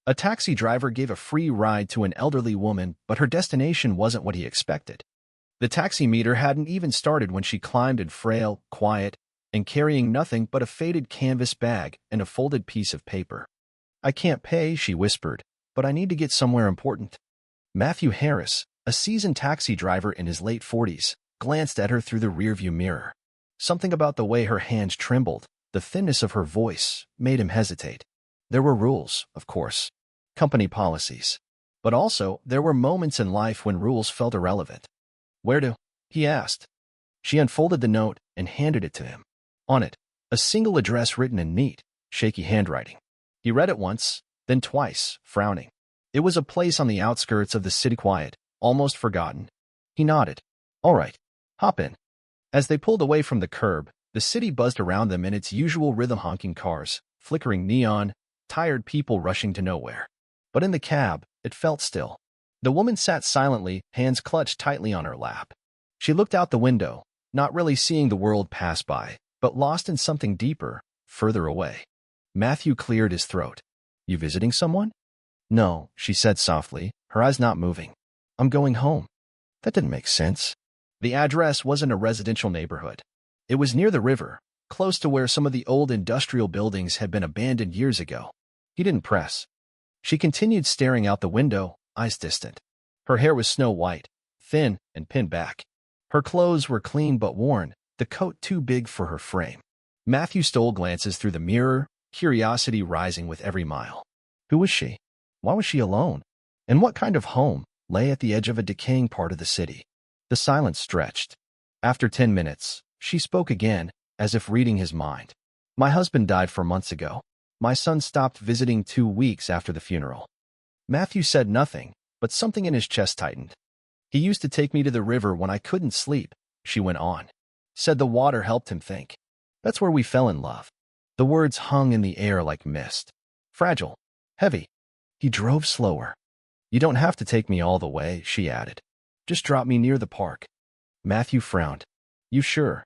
A taxi driver gave a free ride to an elderly woman, but her destination wasn't what he expected. The taxi meter hadn't even started when she climbed in frail, quiet, and carrying nothing but a faded canvas bag and a folded piece of paper. "I can't pay," she whispered, "but I need to get somewhere important." Matthew Harris, a seasoned taxi driver in his late 40s, glanced at her through the rearview mirror. Something about the way her hands trembled, the thinness of her voice, made him hesitate. There were rules, of course, company policies. But also, there were moments in life when rules felt irrelevant. "Where to?" he asked. She unfolded the note and handed it to him. On it, a single address written in neat, shaky handwriting. He read it once, then twice, frowning. It was a place on the outskirts of the city, quiet, almost forgotten. He nodded. "All right, hop in." As they pulled away from the curb, the city buzzed around them in its usual rhythm, honking cars, flickering neon, tired people rushing to nowhere. But in the cab, it felt still. The woman sat silently, hands clutched tightly on her lap. She looked out the window, not really seeing the world pass by, but lost in something deeper, further away. Matthew cleared his throat. "You visiting someone?" "No," she said softly, her eyes not moving. "I'm going home." That didn't make sense. The address wasn't a residential neighborhood. It was near the river, close to where some of the old industrial buildings had been abandoned years ago. He didn't press. She continued staring out the window, eyes distant. Her hair was snow white, thin and pinned back. Her clothes were clean but worn, the coat too big for her frame. Matthew stole glances through the mirror, curiosity rising with every mile. Who was she? Why was she alone? And what kind of home lay at the edge of a decaying part of the city? The silence stretched. After 10 minutes, she spoke again, as if reading his mind. "My husband died 4 months ago. My son stopped visiting 2 weeks after the funeral." Matthew said nothing, but something in his chest tightened. "He used to take me to the river when I couldn't sleep," she went on. Said the water helped him think. "That's where we fell in love." The words hung in the air like mist. Fragile. Heavy. He drove slower. "You don't have to take me all the way," she added. "Just drop me near the park." Matthew frowned. "You sure?"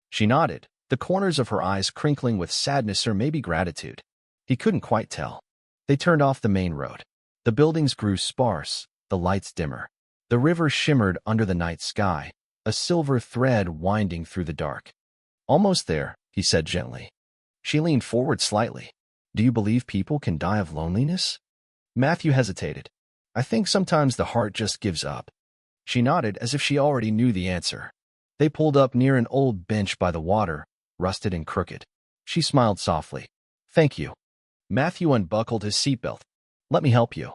She nodded, the corners of her eyes crinkling with sadness or maybe gratitude. He couldn't quite tell. They turned off the main road. The buildings grew sparse, the lights dimmer. The river shimmered under the night sky, a silver thread winding through the dark. "Almost there," he said gently. She leaned forward slightly. "Do you believe people can die of loneliness?" Matthew hesitated. "I think sometimes the heart just gives up." She nodded as if she already knew the answer. They pulled up near an old bench by the water, rusted and crooked. She smiled softly. "Thank you." Matthew unbuckled his seatbelt. "Let me help you."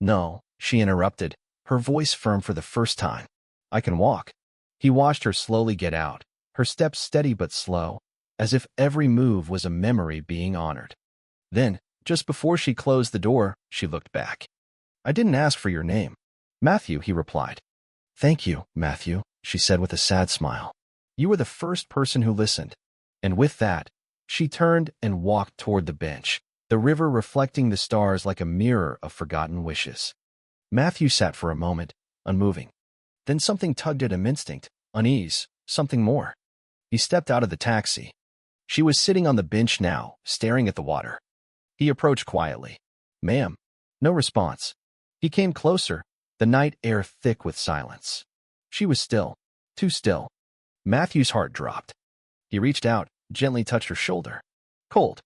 "No," she interrupted, her voice firm for the first time. "I can walk." He watched her slowly get out, her steps steady but slow, as if every move was a memory being honored. Then, just before she closed the door, she looked back. "I didn't ask for your name." "Matthew," he replied. "Thank you, Matthew," she said with a sad smile. "You were the first person who listened." And with that, she turned and walked toward the bench, the river reflecting the stars like a mirror of forgotten wishes. Matthew sat for a moment, unmoving. Then something tugged at him, instinct, unease, something more. He stepped out of the taxi. She was sitting on the bench now, staring at the water. He approached quietly. "Ma'am." No response. He came closer, the night air thick with silence. She was still, too still. Matthew's heart dropped. He reached out, gently touched her shoulder. Cold.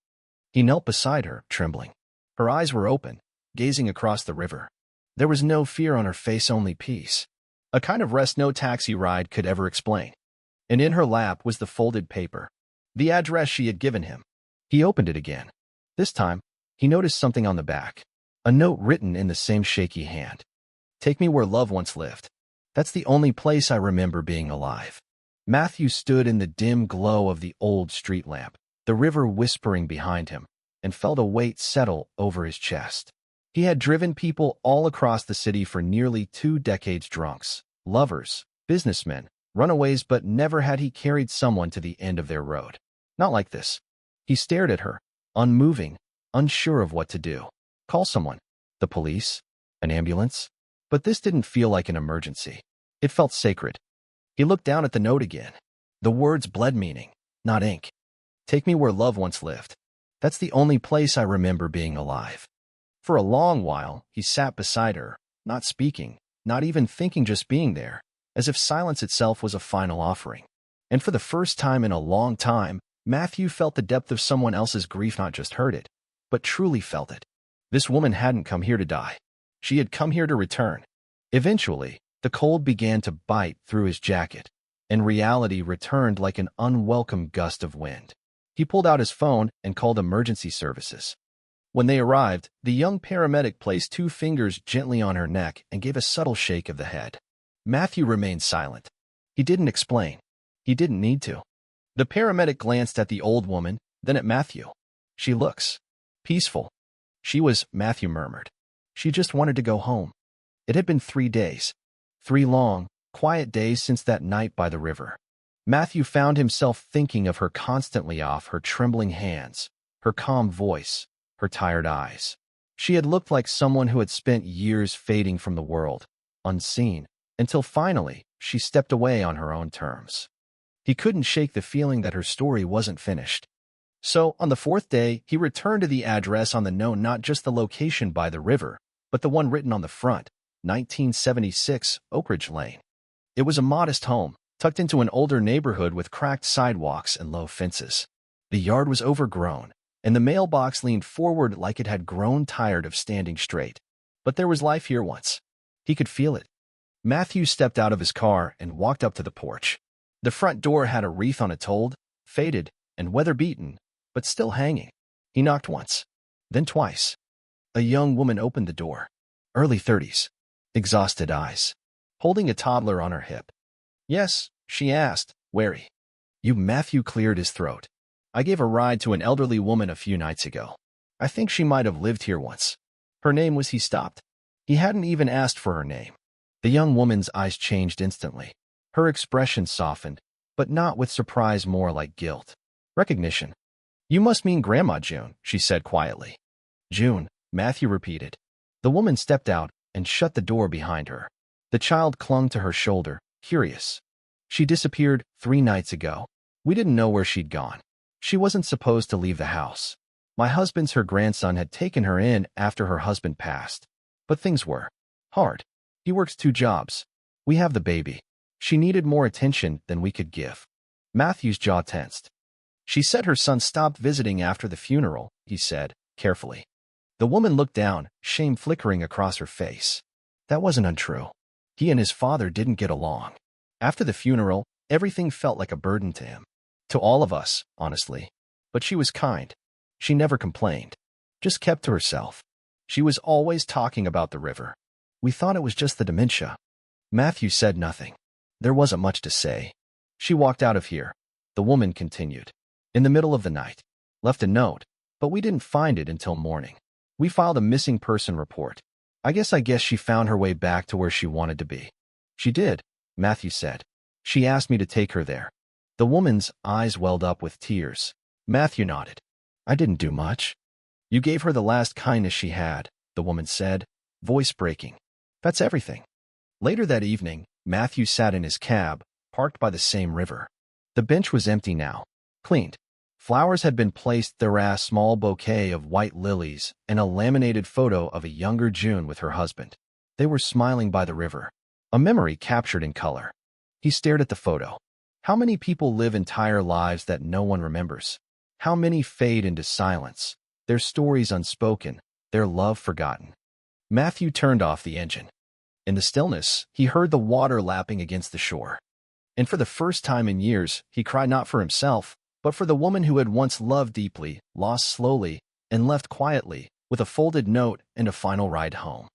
He knelt beside her, trembling. Her eyes were open, gazing across the river. There was no fear on her face, only peace. A kind of rest no taxi ride could ever explain. And in her lap was the folded paper, the address she had given him. He opened it again. This time, he noticed something on the back. A note written in the same shaky hand. "Take me where love once lived. That's the only place I remember being alive." Matthew stood in the dim glow of the old street lamp, the river whispering behind him, and felt a weight settle over his chest. He had driven people all across the city for nearly 2 decades, drunks, lovers, businessmen, runaways, but never had he carried someone to the end of their road. Not like this. He stared at her, unmoving, unsure of what to do. Call someone. The police? An ambulance? But this didn't feel like an emergency. It felt sacred. He looked down at the note again. The words bled meaning, not ink. "Take me where love once lived. That's the only place I remember being alive." For a long while, he sat beside her, not speaking, not even thinking, just being there, as if silence itself was a final offering. And for the first time in a long time, Matthew felt the depth of someone else's grief, not just heard it, but truly felt it. This woman hadn't come here to die. She had come here to return. Eventually, the cold began to bite through his jacket, and reality returned like an unwelcome gust of wind. He pulled out his phone and called emergency services. When they arrived, the young paramedic placed 2 fingers gently on her neck and gave a subtle shake of the head. Matthew remained silent. He didn't explain. He didn't need to. The paramedic glanced at the old woman, then at Matthew. "She looks peaceful." She was, Matthew murmured. She just wanted to go home. It had been 3 days. 3 long, quiet days since that night by the river. Matthew found himself thinking of her constantly, off her trembling hands, her calm voice, her tired eyes. She had looked like someone who had spent years fading from the world, unseen, until finally she stepped away on her own terms. He couldn't shake the feeling that her story wasn't finished. So, on the 4th day, he returned to the address on the note, not just the location by the river, but the one written on the front, 1976 Oak Ridge Lane. It was a modest home, tucked into an older neighborhood with cracked sidewalks and low fences. The yard was overgrown, and the mailbox leaned forward like it had grown tired of standing straight. But there was life here once. He could feel it. Matthew stepped out of his car and walked up to the porch. The front door had a wreath on it, old, faded, and weather-beaten, but still hanging. He knocked once, then twice. A young woman opened the door. Early 30s. Exhausted eyes. Holding a toddler on her hip. "Yes," she asked, wary. "You?" Matthew cleared his throat. "I gave a ride to an elderly woman a few nights ago. I think she might have lived here once. Her name was..." He stopped. He hadn't even asked for her name. The young woman's eyes changed instantly. Her expression softened, but not with surprise, more like guilt. Recognition. "You must mean Grandma June," she said quietly. "June," Matthew repeated. The woman stepped out and shut the door behind her. The child clung to her shoulder, curious. "She disappeared 3 nights ago. We didn't know where she'd gone. She wasn't supposed to leave the house. My husband's her grandson had taken her in after her husband passed. But things were hard. He works 2 jobs. We have the baby. She needed more attention than we could give." Matthew's jaw tensed. "She said her son stopped visiting after the funeral," he said, carefully. The woman looked down, shame flickering across her face. That wasn't untrue. He and his father didn't get along. After the funeral, everything felt like a burden to him. To all of us, honestly. But she was kind. She never complained. Just kept to herself. She was always talking about the river. We thought it was just the dementia." Matthew said nothing. There wasn't much to say. "She walked out of here," the woman continued, "in the middle of the night. Left a note, but we didn't find it until morning. We filed a missing person report. I guess she found her way back to where she wanted to be." "She did," Matthew said. "She asked me to take her there." The woman's eyes welled up with tears. Matthew nodded. "I didn't do much." "You gave her the last kindness she had," the woman said, voice breaking. "That's everything." Later that evening, Matthew sat in his cab, parked by the same river. The bench was empty now, cleaned. Flowers had been placed there, a small bouquet of white lilies and a laminated photo of a younger June with her husband. They were smiling by the river, a memory captured in color. He stared at the photo. How many people live entire lives that no one remembers? How many fade into silence, their stories unspoken, their love forgotten? Matthew turned off the engine. In the stillness, he heard the water lapping against the shore. And for the first time in years, he cried not for himself, but for the woman who had once loved deeply, lost slowly, and left quietly, with a folded note and a final ride home.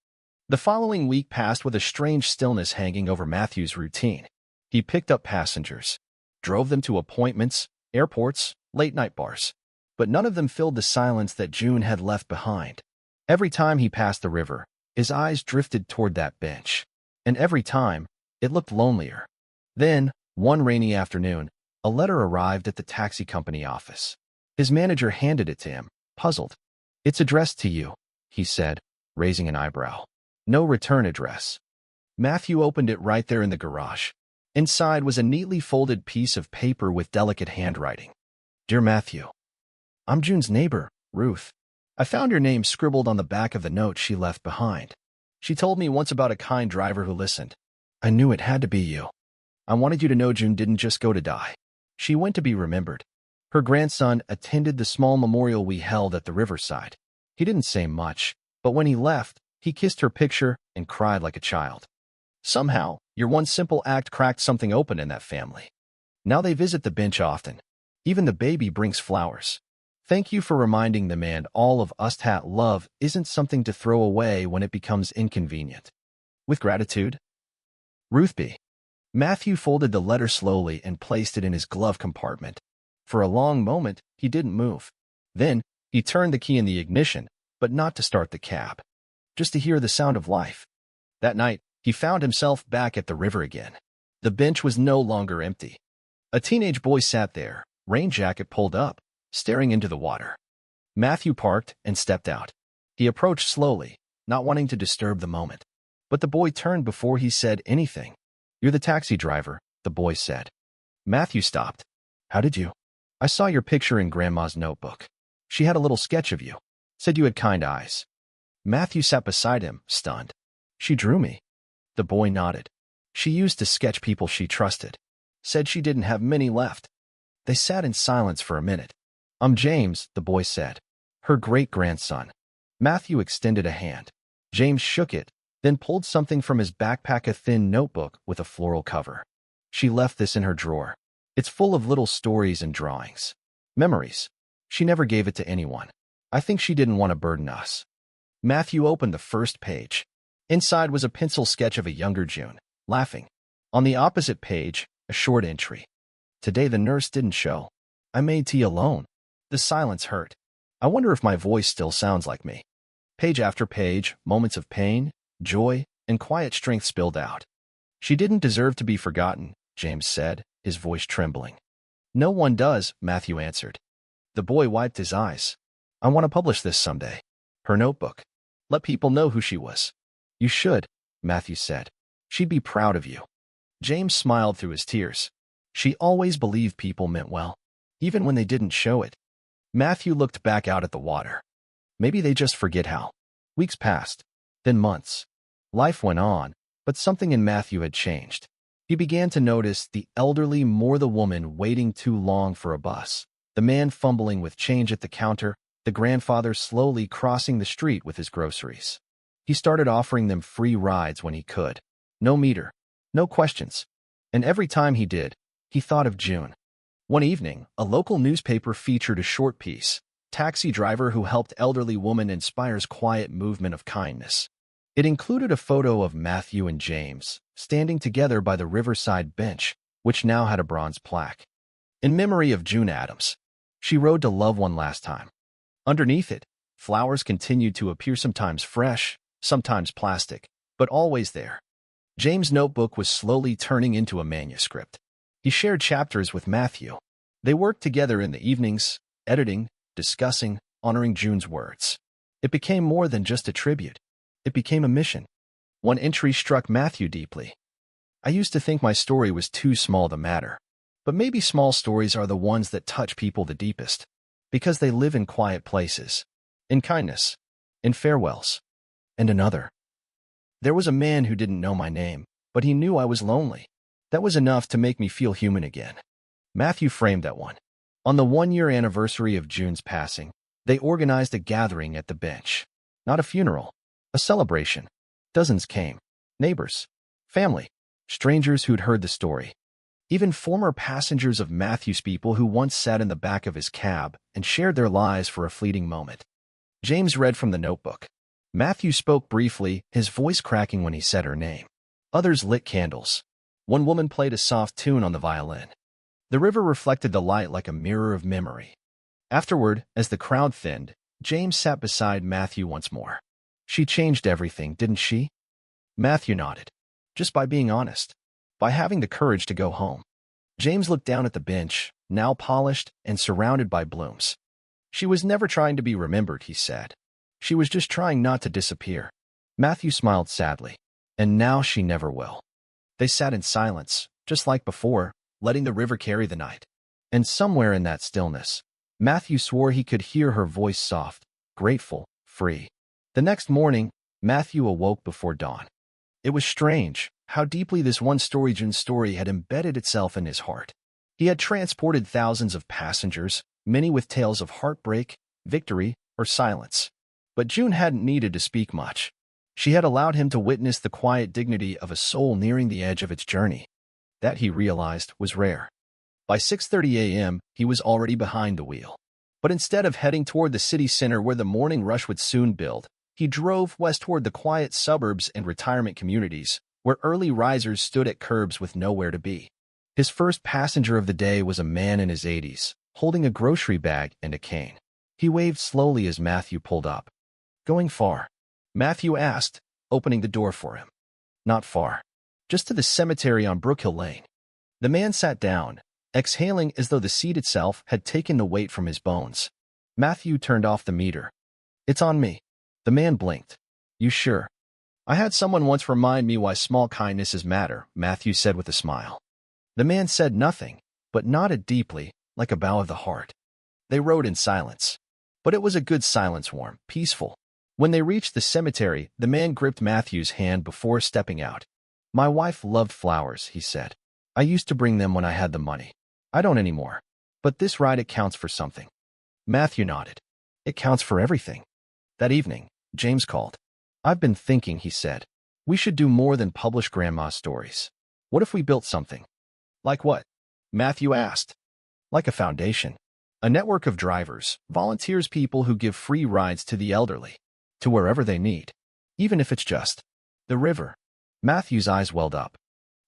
The following week passed with a strange stillness hanging over Matthew's routine. He picked up passengers, drove them to appointments, airports, late-night bars. But none of them filled the silence that June had left behind. Every time he passed the river, his eyes drifted toward that bench. And every time, it looked lonelier. Then, one rainy afternoon, a letter arrived at the taxi company office. His manager handed it to him, puzzled. "It's addressed to you," he said, raising an eyebrow. "No return address." Matthew opened it right there in the garage. Inside was a neatly folded piece of paper with delicate handwriting. "Dear Matthew, I'm June's neighbor, Ruth. I found your name scribbled on the back of the note she left behind. She told me once about a kind driver who listened. I knew it had to be you. I wanted you to know June didn't just go to die. She went to be remembered. Her grandson attended the small memorial we held at the riverside. He didn't say much, but when he left, he kissed her picture and cried like a child. Somehow, your one simple act cracked something open in that family. Now they visit the bench often. Even the baby brings flowers. Thank you for reminding them, and all of us that love isn't something to throw away when it becomes inconvenient. With gratitude, Ruth B. Matthew folded the letter slowly and placed it in his glove compartment. For a long moment, he didn't move. Then, he turned the key in the ignition, but not to start the cab, just to hear the sound of life. That night, he found himself back at the river again. The bench was no longer empty. A teenage boy sat there, rain jacket pulled up, staring into the water. Matthew parked and stepped out. He approached slowly, not wanting to disturb the moment. But the boy turned before he said anything. You're the taxi driver, the boy said. Matthew stopped. How did you? I saw your picture in Grandma's notebook. She had a little sketch of you. Said you had kind eyes. Matthew sat beside him, stunned. She drew me. The boy nodded. She used to sketch people she trusted. Said she didn't have many left. They sat in silence for a minute. I'm James, the boy said. Her great-grandson. Matthew extended a hand. James shook it, then pulled something from his backpack, a thin notebook with a floral cover. She left this in her drawer. It's full of little stories and drawings. Memories. She never gave it to anyone. I think she didn't want to burden us. Matthew opened the first page. Inside was a pencil sketch of a younger June, laughing. On the opposite page, a short entry. Today the nurse didn't show. I made tea alone. The silence hurt. I wonder if my voice still sounds like me. Page after page, moments of pain, joy, and quiet strength spilled out. She didn't deserve to be forgotten, James said, his voice trembling. No one does, Matthew answered. The boy wiped his eyes. I want to publish this someday. Her notebook. Let people know who she was. You should, Matthew said. She'd be proud of you. James smiled through his tears. She always believed people meant well, even when they didn't show it. Matthew looked back out at the water. Maybe they just forget how. Weeks passed, then months. Life went on, but something in Matthew had changed. He began to notice the elderly more the woman waiting too long for a bus, the man fumbling with change at the counter, the grandfather slowly crossing the street with his groceries. He started offering them free rides when he could. No meter, no questions. And every time he did, he thought of June. One evening, a local newspaper featured a short piece, Taxi Driver Who Helped Elderly Woman Inspires Quiet Movement of Kindness. It included a photo of Matthew and James, standing together by the riverside bench, which now had a bronze plaque. In memory of June Adams. She rode to love one last time. Underneath it, flowers continued to appear, sometimes fresh, sometimes plastic, but always there. James' notebook was slowly turning into a manuscript. He shared chapters with Matthew. They worked together in the evenings, editing, discussing, honoring June's words. It became more than just a tribute. It became a mission. One entry struck Matthew deeply. I used to think my story was too small to matter. But maybe small stories are the ones that touch people the deepest, because they live in quiet places, in kindness, in farewells, and another. There was a man who didn't know my name, but he knew I was lonely. That was enough to make me feel human again. Matthew framed that one. On the 1-year anniversary of June's passing, they organized a gathering at the bench. Not a funeral, a celebration. Dozens came. Neighbors, family, strangers who'd heard the story. Even former passengers of Matthew's, people who once sat in the back of his cab and shared their lives for a fleeting moment. James read from the notebook. Matthew spoke briefly, his voice cracking when he said her name. Others lit candles. One woman played a soft tune on the violin. The river reflected the light like a mirror of memory. Afterward, as the crowd thinned, James sat beside Matthew once more. She changed everything, didn't she? Matthew nodded. Just by being honest. By having the courage to go home. James looked down at the bench, now polished and surrounded by blooms. She was never trying to be remembered, he said. She was just trying not to disappear. Matthew smiled sadly. And now she never will. They sat in silence, just like before, letting the river carry the night. And somewhere in that stillness, Matthew swore he could hear her voice, soft, grateful, free. The next morning, Matthew awoke before dawn. It was strange how deeply this one-story June's story had embedded itself in his heart. He had transported thousands of passengers, many with tales of heartbreak, victory, or silence. But June hadn't needed to speak much. She had allowed him to witness the quiet dignity of a soul nearing the edge of its journey. That, he realized, was rare. By 6:30 a.m., he was already behind the wheel. But instead of heading toward the city center where the morning rush would soon build, he drove west toward the quiet suburbs and retirement communities, where early risers stood at curbs with nowhere to be. His first passenger of the day was a man in his 80s, holding a grocery bag and a cane. He waved slowly as Matthew pulled up. "Going far?" Matthew asked, opening the door for him. "Not far. Just to the cemetery on Brookhill Lane." The man sat down, exhaling as though the seat itself had taken the weight from his bones. Matthew turned off the meter. "It's on me." The man blinked. "You sure?" "I had someone once remind me why small kindnesses matter," Matthew said with a smile. The man said nothing, but nodded deeply, like a bow of the heart. They rode in silence. But it was a good silence, warm, peaceful. When they reached the cemetery, the man gripped Matthew's hand before stepping out. "My wife loved flowers," he said. "I used to bring them when I had the money. I don't anymore. But this ride, it counts for something." Matthew nodded. "It counts for everything." That evening, James called. "I've been thinking," he said. "We should do more than publish Grandma's stories. What if we built something?" "Like what?" Matthew asked. "Like a foundation. A network of drivers, volunteers, people who give free rides to the elderly, to wherever they need, even if it's just the river." Matthew's eyes welled up.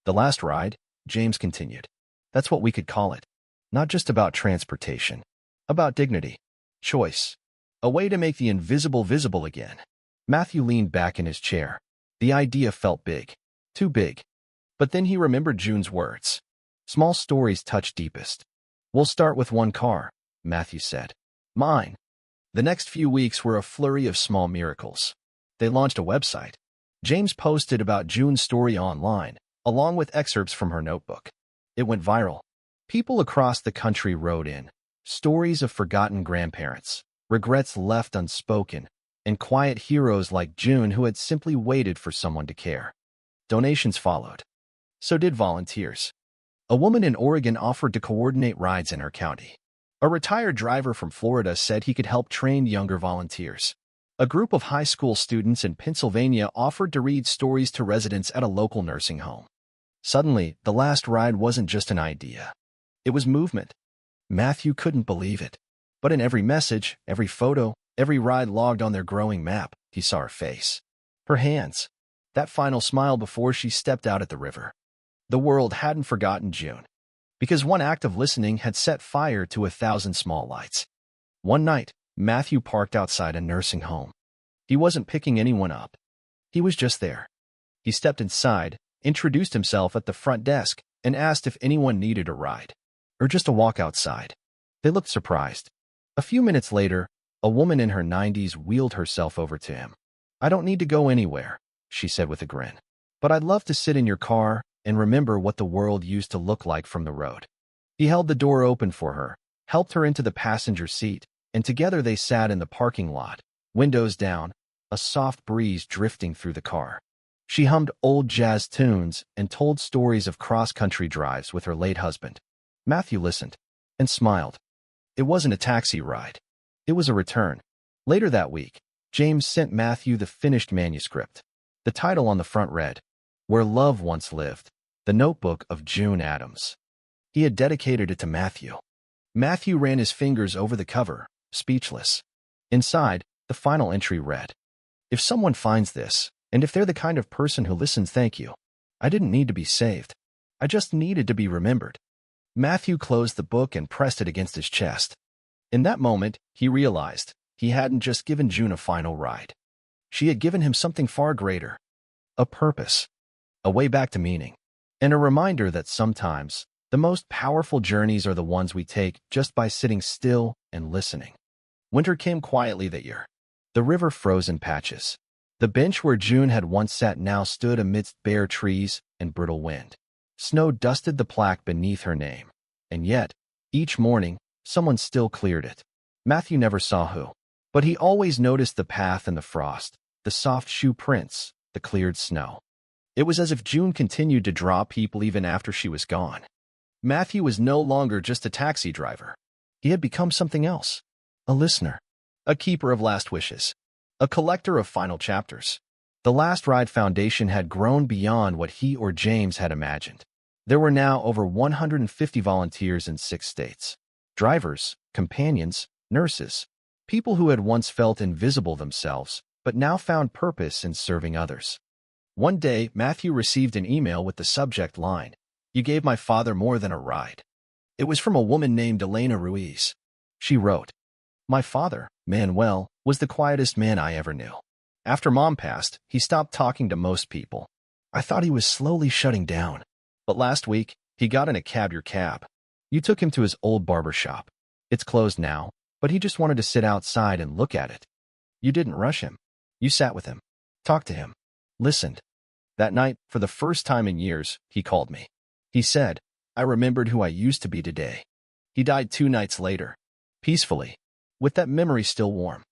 "The last ride," James continued. "That's what we could call it. Not just about transportation. About dignity. Choice. A way to make the invisible visible again." Matthew leaned back in his chair. The idea felt big. Too big. But then he remembered June's words. Small stories touch deepest. "We'll start with one car," Matthew said. "Mine." The next few weeks were a flurry of small miracles. They launched a website. James posted about June's story online, along with excerpts from her notebook. It went viral. People across the country wrote in. Stories of forgotten grandparents, regrets left unspoken, and quiet heroes like June who had simply waited for someone to care. Donations followed. So did volunteers. A woman in Oregon offered to coordinate rides in her county. A retired driver from Florida said he could help train younger volunteers. A group of high school students in Pennsylvania offered to read stories to residents at a local nursing home. Suddenly, the last ride wasn't just an idea. It was movement. Matthew couldn't believe it. But in every message, every photo, every ride logged on their growing map, he saw her face. Her hands. That final smile before she stepped out at the river. The world hadn't forgotten June. Because one act of listening had set fire to 1,000 small lights. One night, Matthew parked outside a nursing home. He wasn't picking anyone up. He was just there. He stepped inside, introduced himself at the front desk, and asked if anyone needed a ride, or just a walk outside. They looked surprised. A few minutes later, a woman in her 90s wheeled herself over to him. "I don't need to go anywhere," she said with a grin. "But I'd love to sit in your car and remember what the world used to look like from the road." He held the door open for her, helped her into the passenger seat, and together they sat in the parking lot, windows down, a soft breeze drifting through the car. She hummed old jazz tunes and told stories of cross-country drives with her late husband. Matthew listened and smiled. It wasn't a taxi ride. It was a return. Later that week, James sent Matthew the finished manuscript. The title on the front read, "Where Love Once Lived, the Notebook of June Adams." He had dedicated it to Matthew. Matthew ran his fingers over the cover, speechless. Inside, the final entry read, "If someone finds this, and if they're the kind of person who listens, thank you. I didn't need to be saved. I just needed to be remembered." Matthew closed the book and pressed it against his chest. In that moment, he realized he hadn't just given June a final ride. She had given him something far greater. A purpose. A way back to meaning. And a reminder that sometimes, the most powerful journeys are the ones we take just by sitting still and listening. Winter came quietly that year. The river froze in patches. The bench where June had once sat now stood amidst bare trees and brittle wind. Snow dusted the plaque beneath her name. And yet, each morning, someone still cleared it. Matthew never saw who. But he always noticed the path and the frost, the soft shoe prints, the cleared snow. It was as if June continued to draw people even after she was gone. Matthew was no longer just a taxi driver. He had become something else. A listener. A keeper of last wishes. A collector of final chapters. The Last Ride Foundation had grown beyond what he or James had imagined. There were now over 150 volunteers in 6 states. Drivers, companions, nurses, people who had once felt invisible themselves, but now found purpose in serving others. One day, Matthew received an email with the subject line, "You gave my father more than a ride." It was from a woman named Elena Ruiz. She wrote, "My father, Manuel, was the quietest man I ever knew. After Mom passed, he stopped talking to most people. I thought he was slowly shutting down. But last week, he got in a cab. You took him to his old barber shop. It's closed now, but he just wanted to sit outside and look at it. You didn't rush him. You sat with him, talked to him, listened. That night, for the first time in years, he called me. He said, 'I remembered who I used to be today.' He died 2 nights later, peacefully, with that memory still warm.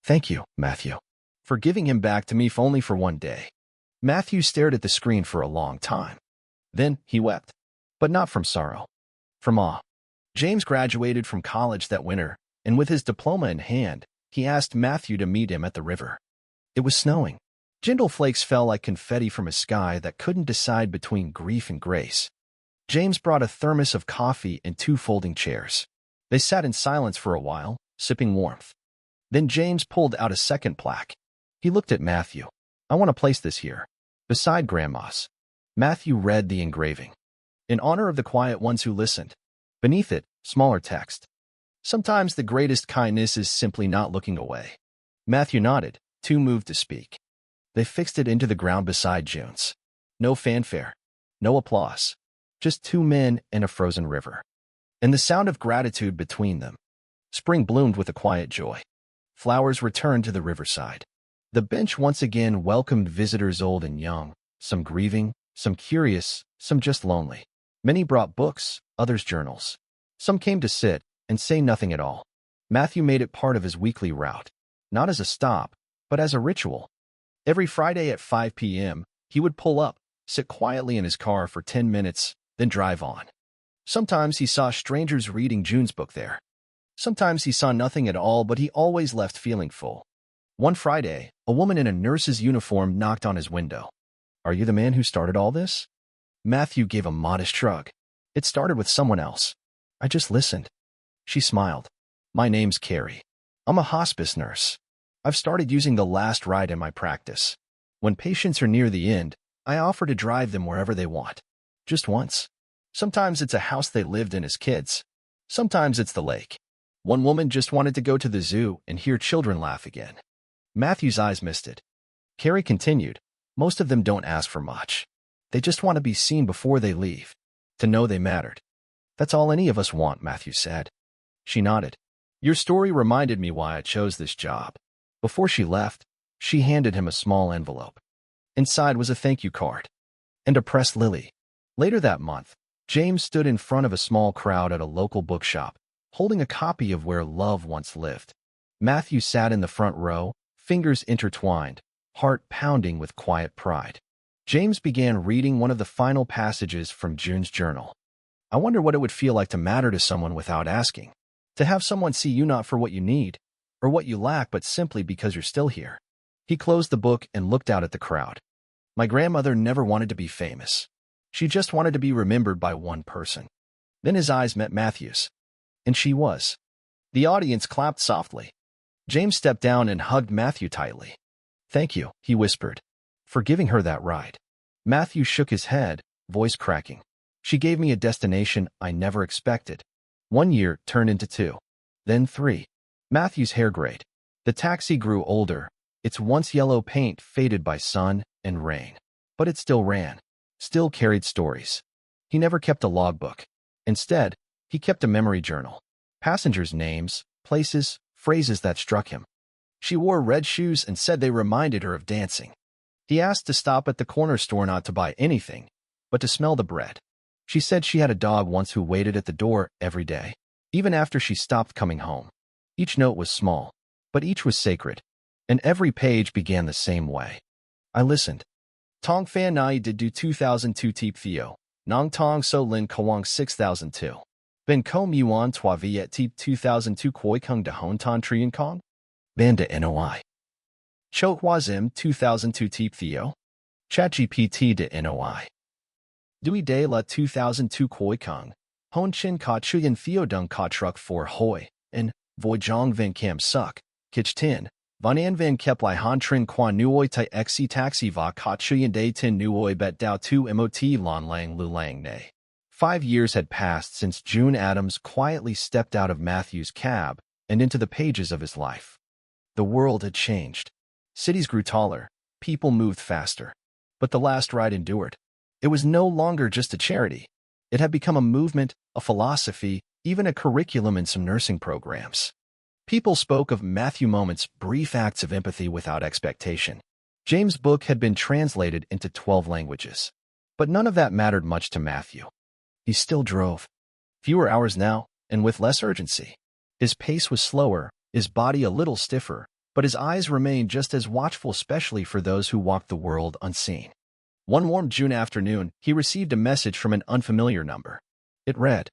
Thank you, Matthew, for giving him back to me if only for one day." Matthew stared at the screen for a long time. Then he wept, but not from sorrow, from awe. James graduated from college that winter, and with his diploma in hand, he asked Matthew to meet him at the river. It was snowing. Gentle flakes fell like confetti from a sky that couldn't decide between grief and grace. James brought a thermos of coffee and 2 folding chairs. They sat in silence for a while, sipping warmth. Then James pulled out a second plaque. He looked at Matthew. "I want to place this here, beside Grandma's." Matthew read the engraving. "In honor of the quiet ones who listened." Beneath it, smaller text. "Sometimes the greatest kindness is simply not looking away." Matthew nodded, too moved to speak. They fixed it into the ground beside June's. No fanfare, no applause, just 2 men and a frozen river. And the sound of gratitude between them. Spring bloomed with a quiet joy. Flowers returned to the riverside. The bench once again welcomed visitors old and young, some grieving, some curious, some just lonely. Many brought books, others journals. Some came to sit and say nothing at all. Matthew made it part of his weekly route, not as a stop, but as a ritual. Every Friday at 5 p.m., he would pull up, sit quietly in his car for 10 minutes, then drive on. Sometimes he saw strangers reading June's book there. Sometimes he saw nothing at all, but he always left feeling full. One Friday, a woman in a nurse's uniform knocked on his window. "Are you the man who started all this?" Matthew gave a modest shrug. "It started with someone else. I just listened." She smiled. "My name's Carrie. I'm a hospice nurse. I've started using the Last Ride in my practice. When patients are near the end, I offer to drive them wherever they want. Just once. Sometimes it's a house they lived in as kids. Sometimes it's the lake. One woman just wanted to go to the zoo and hear children laugh again." Matthew's eyes misted. Carrie continued, "Most of them don't ask for much. They just want to be seen before they leave, to know they mattered." "That's all any of us want," Matthew said. She nodded. "Your story reminded me why I chose this job." Before she left, she handed him a small envelope. Inside was a thank you card and a pressed lily. Later that month, James stood in front of a small crowd at a local bookshop, holding a copy of Where Love Once Lived. Matthew sat in the front row, fingers intertwined, heart pounding with quiet pride. James began reading one of the final passages from June's journal. "I wonder what it would feel like to matter to someone without asking. To have someone see you not for what you need, or what you lack, but simply because you're still here." He closed the book and looked out at the crowd. "My grandmother never wanted to be famous. She just wanted to be remembered by one person." Then his eyes met Matthew's. And she was. The audience clapped softly. James stepped down and hugged Matthew tightly. "Thank you," he whispered, "for giving her that ride." Matthew shook his head, voice cracking. "She gave me a destination I never expected." 1 year turned into 2, then 3. Matthew's hair grayed. The taxi grew older, its once yellow paint faded by sun and rain. But it still ran, still carried stories. He never kept a logbook. Instead, he kept a memory journal. Passengers' names, places, phrases that struck him. She wore red shoes and said they reminded her of dancing. He asked to stop at the corner store not to buy anything, but to smell the bread. She said she had a dog once who waited at the door every day, even after she stopped coming home. Each note was small, but each was sacred, and every page began the same way. I listened. Tong fan nai did do 2002 Teep Theo, Nong Tong So Lin Kawang 6002. Ben Ko Muon Twa Viet Teep 2002 Koi Kung De Hon Ton Trian Kong? Banda NOI. Cho Hua Zim 2002 Teep Theo? ChatGPT de NOI. Dui De La 2002 Koi Kung, Hon Chin Ka Chuyen Theo Dung Ka Truck 4 Hoi, and Voi Jong Van Cam Suck, Kich Tin, Van An Van Kep Lai Han Trin Quan Nuoi Tai Xi Taxi Va Ka Chuyen Day Tin Nuoi Bet Dao 2 Mot Lon Lang Lu Lang Ne. 5 years had passed since June Adams quietly stepped out of Matthew's cab and into the pages of his life. The world had changed. Cities grew taller, people moved faster. But the last ride endured. It was no longer just a charity. It had become a movement, a philosophy, even a curriculum in some nursing programs. People spoke of Matthew moments, brief acts of empathy without expectation. James' book had been translated into 12 languages. But none of that mattered much to Matthew. He still drove. Fewer hours now, and with less urgency. His pace was slower, his body a little stiffer, but his eyes remained just as watchful, especially for those who walked the world unseen. One warm June afternoon, he received a message from an unfamiliar number. It read,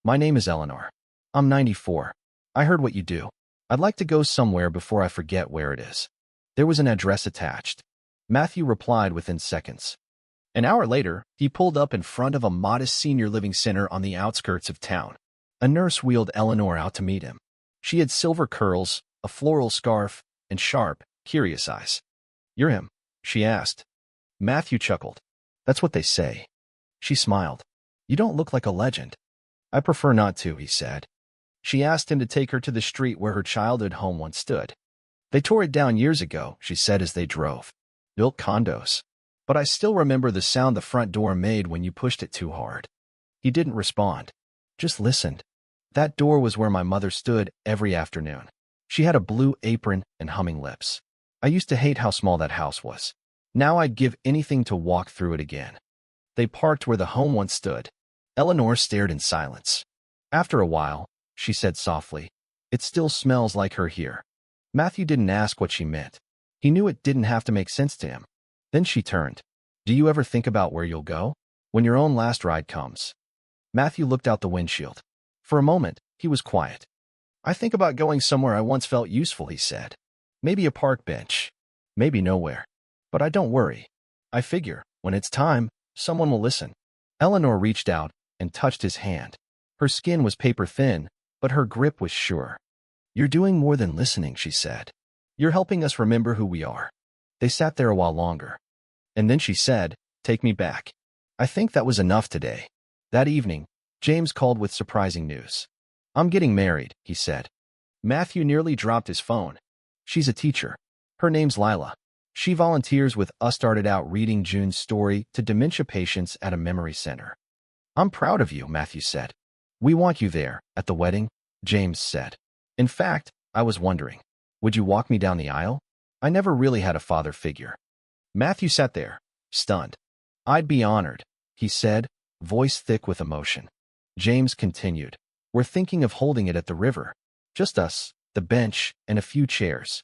"My name is Eleanor. I'm 94. I heard what you do. I'd like to go somewhere before I forget where it is." There was an address attached. Matthew replied within seconds. An hour later, he pulled up in front of a modest senior living center on the outskirts of town. A nurse wheeled Eleanor out to meet him. She had silver curls, a floral scarf, and sharp, curious eyes. "You're him?" she asked. Matthew chuckled. "That's what they say." She smiled. "You don't look like a legend." "I prefer not to," he said. She asked him to take her to the street where her childhood home once stood. "They tore it down years ago," she said as they drove. "Built condos. But I still remember the sound the front door made when you pushed it too hard." He didn't respond. Just listened. "That door was where my mother stood every afternoon. She had a blue apron and humming lips. I used to hate how small that house was. Now I'd give anything to walk through it again." They parked where the home once stood. Eleanor stared in silence. After a while, she said softly, "It still smells like her here." Matthew didn't ask what she meant. He knew it didn't have to make sense to him. Then she turned. "Do you ever think about where you'll go? When your own last ride comes?" Matthew looked out the windshield. For a moment, he was quiet. "I think about going somewhere I once felt useful," he said. "Maybe a park bench. Maybe nowhere. But I don't worry. I figure, when it's time, someone will listen." Eleanor reached out and touched his hand. Her skin was paper thin, but her grip was sure. "You're doing more than listening," she said. "You're helping us remember who we are." They sat there a while longer. And then she said, "Take me back." I think that was enough today. That evening, James called with surprising news. "I'm getting married," he said. Matthew nearly dropped his phone. "She's a teacher. Her name's Lila. She volunteers with us." Started out reading June's story to dementia patients at a memory center. "I'm proud of you," Matthew said. "We want you there, at the wedding," James said. "In fact, I was wondering, would you walk me down the aisle? I never really had a father figure." Matthew sat there, stunned. "I'd be honored," he said, voice thick with emotion. James continued, "We're thinking of holding it at the river. Just us, the bench, and a few chairs."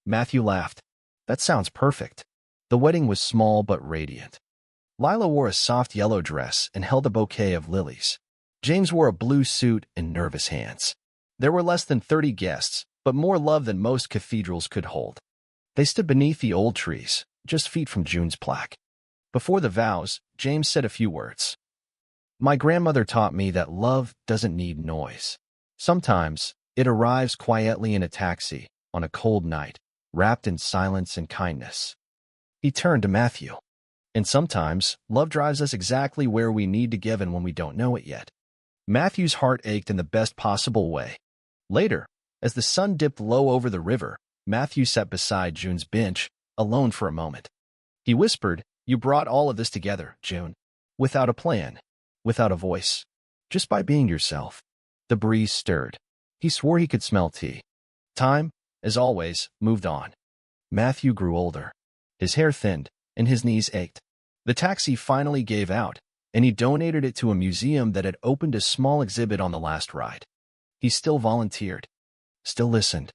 Matthew laughed. "That sounds perfect." The wedding was small but radiant. Lila wore a soft yellow dress and held a bouquet of lilies. James wore a blue suit and nervous hands. There were less than 30 guests, but more love than most cathedrals could hold. They stood beneath the old trees, just feet from June's plaque. Before the vows, James said a few words. "My grandmother taught me that love doesn't need noise. Sometimes, it arrives quietly in a taxi, on a cold night, wrapped in silence and kindness." He turned to Matthew. "And sometimes, love drives us exactly where we need to give and when we don't know it yet." Matthew's heart ached in the best possible way. Later, as the sun dipped low over the river, Matthew sat beside June's bench, alone for a moment. He whispered, "You brought all of this together, June. Without a plan, without a voice. Just by being yourself." The breeze stirred. He swore he could smell tea. Time, as always, moved on. Matthew grew older. His hair thinned, and his knees ached. The taxi finally gave out, and he donated it to a museum that had opened a small exhibit on the last ride. He still volunteered, still listened.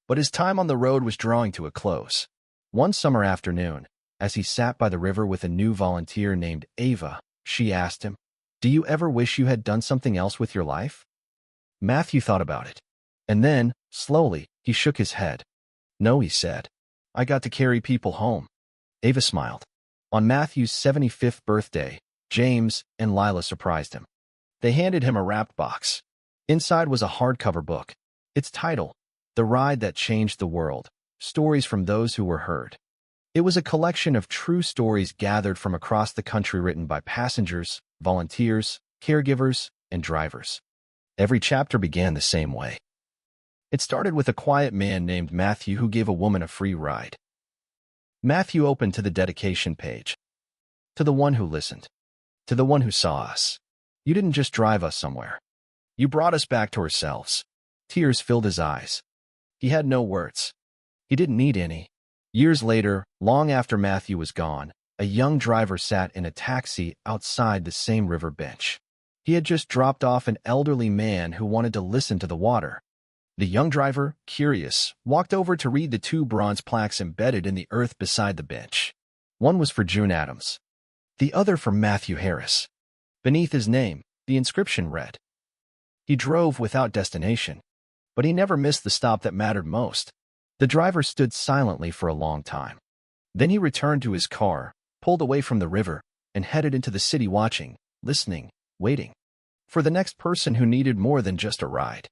But his time on the road was drawing to a close. One summer afternoon, as he sat by the river with a new volunteer named Ava, she asked him, "Do you ever wish you had done something else with your life?" Matthew thought about it. And then, slowly, he shook his head. "No," he said. "I got to carry people home." Ava smiled. On Matthew's 75th birthday, James and Lila surprised him. They handed him a wrapped box. Inside was a hardcover book. Its title, The Ride That Changed the World, Stories from Those Who Were Heard. It was a collection of true stories gathered from across the country written by passengers, volunteers, caregivers, and drivers. Every chapter began the same way. It started with a quiet man named Matthew who gave a woman a free ride. Matthew opened to the dedication page. "To the one who listened. To the one who saw us. You didn't just drive us somewhere. You brought us back to ourselves." Tears filled his eyes. He had no words. He didn't need any. Years later, long after Matthew was gone, a young driver sat in a taxi outside the same river bench. He had just dropped off an elderly man who wanted to listen to the water. The young driver, curious, walked over to read the two bronze plaques embedded in the earth beside the bench. One was for June Adams, the other for Matthew Harris. Beneath his name, the inscription read, "He drove without destination, but he never missed the stop that mattered most." The driver stood silently for a long time. Then he returned to his car, pulled away from the river, and headed into the city watching, listening, waiting for the next person who needed more than just a ride.